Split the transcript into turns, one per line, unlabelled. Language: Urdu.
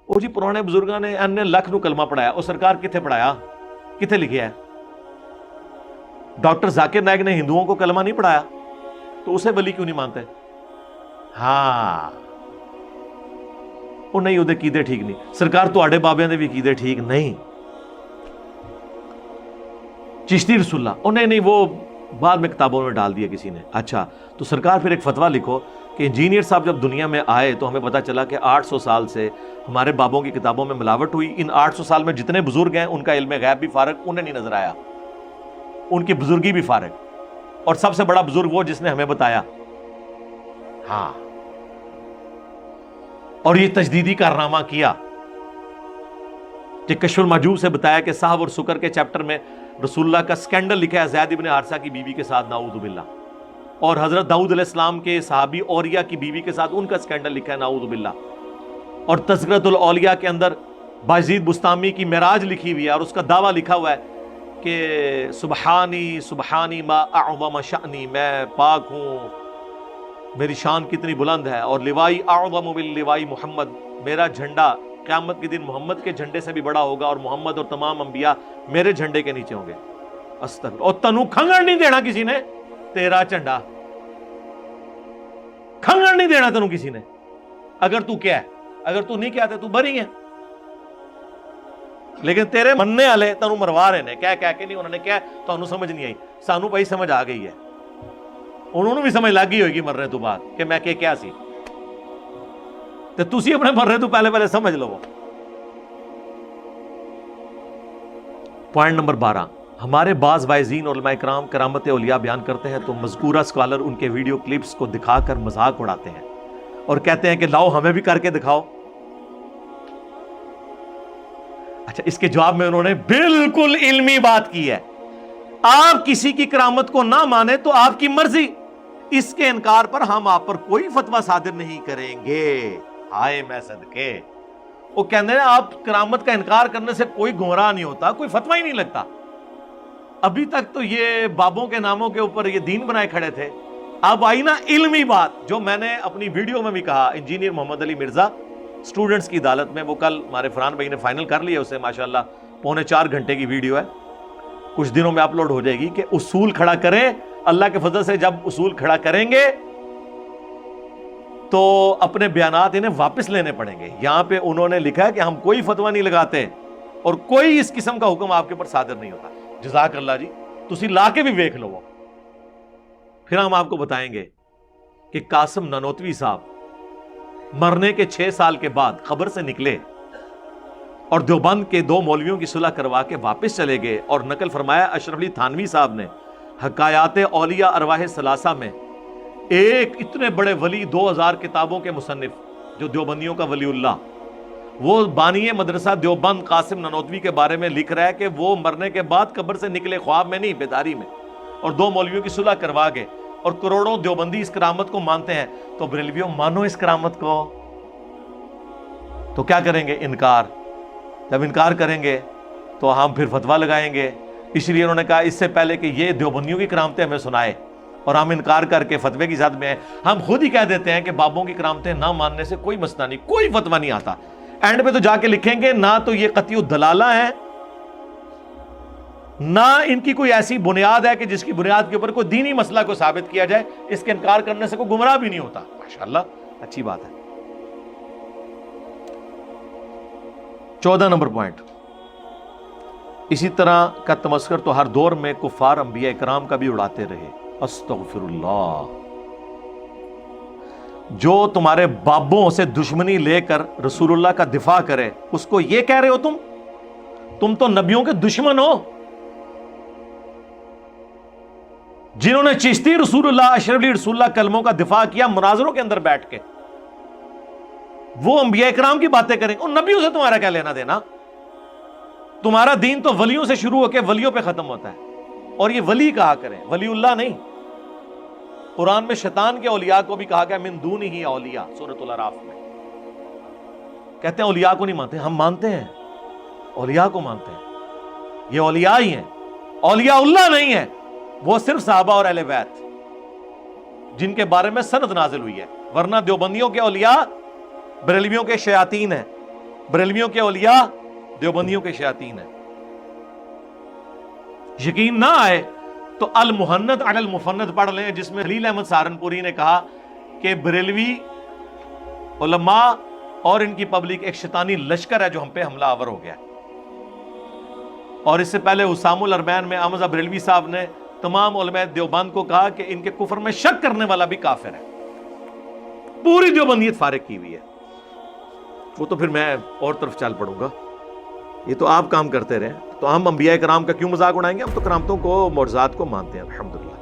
وہ جی پرانے بزرگاں نے انیہ لکھ نو کلمہ پڑھایا، وہ سرکار کتنے پڑھایا، کتنے لکھیا ہے؟ ڈاکٹر ذاکر نائک نے ہندوؤں کو کلمہ نہیں پڑھایا، تو اسے ولی کیوں نہیں مانتے؟ ہاں وہ نہیں، وہ عقیدے ٹھیک نہیں، سرکار تواڈے بابیاں دے بھی عقیدے ٹھیک نہیں۔ چشتی رسول اللہ، نہیں وہ بعد میں کتابوں میں ڈال دیا کسی نے۔ اچھا تو سرکار پھر ایک فتویٰ لکھو کہ انجینئر صاحب جب دنیا میں آئے تو ہمیں پتا چلا کہ 800 سال سے ہمارے بابوں کی کتابوں میں ملاوٹ ہوئی، ان 800 سال میں جتنے بزرگ ہیں ان کا علم غیب بھی فارغ، انہیں نہیں نظر آیا، ان کی بزرگی بھی فارغ، اور سب سے بڑا بزرگ وہ جس نے ہمیں بتایا۔ ہاں اور یہ تجدیدی کارنامہ کیا کہ کشف المحجوب سے بتایا کہ صاحب اور سکر کے چیپٹر میں رسول اللہ کا سکینڈل لکھا ہے زید ابن حارثہ کی بیوی کے ساتھ، نعوذ باللہ، اور حضرت داؤد علیہ السلام کے صحابی اوریہ کی بیوی کے ساتھ ان کا سکینڈل لکھا ہے، نعوذ باللہ، اور تذکرۃ الاولیاء کے اندر بایزید بستامی کی معراج لکھی ہوئی ہے، اور اس کا دعویٰ لکھا ہوا ہے کہ سبحانی سبحانی ما اعظم شأنی، میں پاک ہوں، میری شان کتنی بلند ہے، اور لوائی اعظم من لوائی محمد، میرا جھنڈا قیامت کے دن محمد کے جھنڈے سے بھی بڑا ہوگا، اور محمد اور تمام انبیاء میرے جھنڈے کے نیچے ہوں گے۔ استغفر، اور تنو کھنگڑ نہیں دینا کسی نے تیرا جھنڈا، کھنگڑ نہیں دینا تنو کسی نے، اگر تو کیا ہے، اگر تو نہیں کیا تو بری ہے، لیکن تیرے مننے والے تنو مروا رہے نے، کہہ کے نہیں، انہوں نے کیا تو انہوں سمجھ نہیں آئی، سانو بھائی سمجھ آ گئی ہے، انہوں نے بھی سمجھ لگ گئی ہوئے گی مرنے تو بعد کہ میں کہ کیا سی، تو تسی اپنے مرنے تو پہلے سمجھ لو۔ پوائنٹ نمبر 12، ہمارے بعض وائزین اور علماء کرام کرامت اولیاء بیان کرتے ہیں تو مذکورہ اسکالر ان کے ویڈیو کلپس کو دکھا کر مذاق اڑاتے ہیں اور کہتے ہیں کہ لاؤ ہمیں بھی کر کے دکھاؤ۔ اچھا اس کے جواب میں انہوں نے بالکل علمی بات کی ہے، آپ کسی کی کرامت کو نہ مانیں تو آپ کی مرضی، اس کے انکار پر ہم آپ پر کوئی فتویٰ صادر نہیں کریں گے۔ ہائے میں صدقے، وہ کہتے ہیں آپ کرامت کا انکار کرنے سے کوئی گمراہ نہیں ہوتا، کوئی فتویٰ ہی نہیں لگتا۔ ابھی تک تو یہ بابوں کے ناموں کے اوپر یہ دین بنائے کھڑے تھے، اب آئی نا علمی بات، جو میں نے اپنی ویڈیو میں بھی کہا، انجینئر محمد علی مرزا سٹوڈنٹس کی عدالت میں، وہ کل ہمارے فرحان بھائی نے فائنل کر لیا اسے، ماشاءاللہ 3.25 گھنٹے کی ویڈیو ہے، کچھ دنوں میں اپلوڈ ہو جائے گی، کہ اصول کھڑا کریں، اللہ کے فضل سے جب اصول کھڑا کریں گے تو اپنے بیانات انہیں واپس لینے پڑیں گے۔ یہاں پہ انہوں نے لکھا ہے کہ ہم کوئی فتویٰ نہیں لگاتے اور کوئی اس قسم کا حکم آپ کے اوپر صادر نہیں ہوتا۔ جزاک اللہ جی، تسی لا کے بھی ویکھ لو، پھر ہم آپ کو بتائیں گے کہ قاسم نانوتوی صاحب مرنے کے 6 سال کے بعد قبر سے نکلے اور دیوبند کے 2 مولویوں کی صلح کروا کے واپس چلے گئے، اور نقل فرمایا اشرف علی تھانوی صاحب نے حکایات اولیاء ارواح ثلاثہ میں، ایک اتنے بڑے ولی 2000 کتابوں کے مصنف جو دیوبندیوں کا ولی اللہ، وہ بانی مدرسہ دیوبند قاسم نانوتوی کے بارے میں لکھ رہا ہے کہ وہ مرنے کے بعد قبر سے نکلے، خواب میں نہیں بیداری میں، اور 2 مولویوں کی صلح کروا گئے، اور کروڑوں دیوبندی اس کرامت کو مانتے ہیں، تو بریلویوں مانو اس کرامت کو، تو کیا کریں گے؟ انکار۔ جب انکار کریں گے تو ہم پھر فتویٰ لگائیں گے، اس لیے انہوں نے کہا اس سے پہلے کہ یہ دیوبندیوں کی کرامتیں ہمیں سنائے اور ہم انکار کر کے فتوے کی زد میں ہیں، ہم خود ہی کہہ دیتے ہیں کہ بابوں کی کرامتیں نہ ماننے سے کوئی مسئلہ نہیں، کوئی فتویٰ نہیں آتا۔ اینڈ پہ تو جا کے لکھیں گے نہ تو یہ قطعی الدلالہ ہے، نہ ان کی کوئی ایسی بنیاد ہے کہ جس کی بنیاد کے اوپر کوئی دینی مسئلہ کو ثابت کیا جائے، اس کے انکار کرنے سے کوئی گمراہ بھی نہیں ہوتا۔ ماشاءاللہ اچھی بات ہے۔ 14 نمبر پوائنٹ، اسی طرح کا تمسخر تو ہر دور میں کفار انبیاء کرام کا بھی اڑاتے رہے۔ استغفر اللہ، جو تمہارے بابوں سے دشمنی لے کر رسول اللہ کا دفاع کرے، اس کو یہ کہہ رہے ہو تم تو نبیوں کے دشمن ہو۔ جنہوں نے چشتی رسول اللہ، اشرف علی رسول اللہ کلموں کا دفاع کیا مناظروں کے اندر بیٹھ کے، وہ انبیاء کرام کی باتیں کریں، ان نبیوں سے تمہارا کیا لینا دینا؟ تمہارا دین تو ولیوں سے شروع ہو کے ولیوں پہ ختم ہوتا ہے، اور یہ ولی کہا کریں، ولی اللہ نہیں۔ قرآن میں شیطان کے اولیاء کو بھی کہا گیا من دونہ اولیاء، سورۃ الاعراف میں۔ کہتے ہیں اولیاء کو نہیں مانتے، ہم مانتے ہیں، اولیاء کو مانتے ہیں، یہ اولیاء ہی ہیں، اولیاء اللہ نہیں ہے، وہ صرف صحابہ اور اہل بیت جن کے بارے میں سند نازل ہوئی ہے، ورنہ دیوبندیوں کے اولیاء بریلویوں کے شیاطین ہیں، بریلویوں کے اولیاء دیوبندیوں کے شیاطین ہیں. یقین نہ آئے تو المحند علی المفند پڑھ لیں، جس میں خلیل احمد سہارنپوری نے کہا کہ بریلوی علماء اور ان کی پبلک ایک شیطانی لشکر ہے جو ہم پہ حملہ آور ہو گیا. اور اس سے پہلے حسام الاربعین میں احمد بریلوی صاحب نے تمام علماء دیوبند کو کہا کہ ان کے کفر میں شک کرنے والا بھی کافر ہے. پوری دیوبندیت فارغ کی ہوئی ہے. وہ تو پھر میں اور طرف چل پڑوں گا. یہ تو آپ کام کرتے رہے، تو ہم انبیاء کرام کا کیوں مذاق اڑائیں گے؟ ہم تو کرامتوں کو، معجزات کو مانتے ہیں الحمدللہ.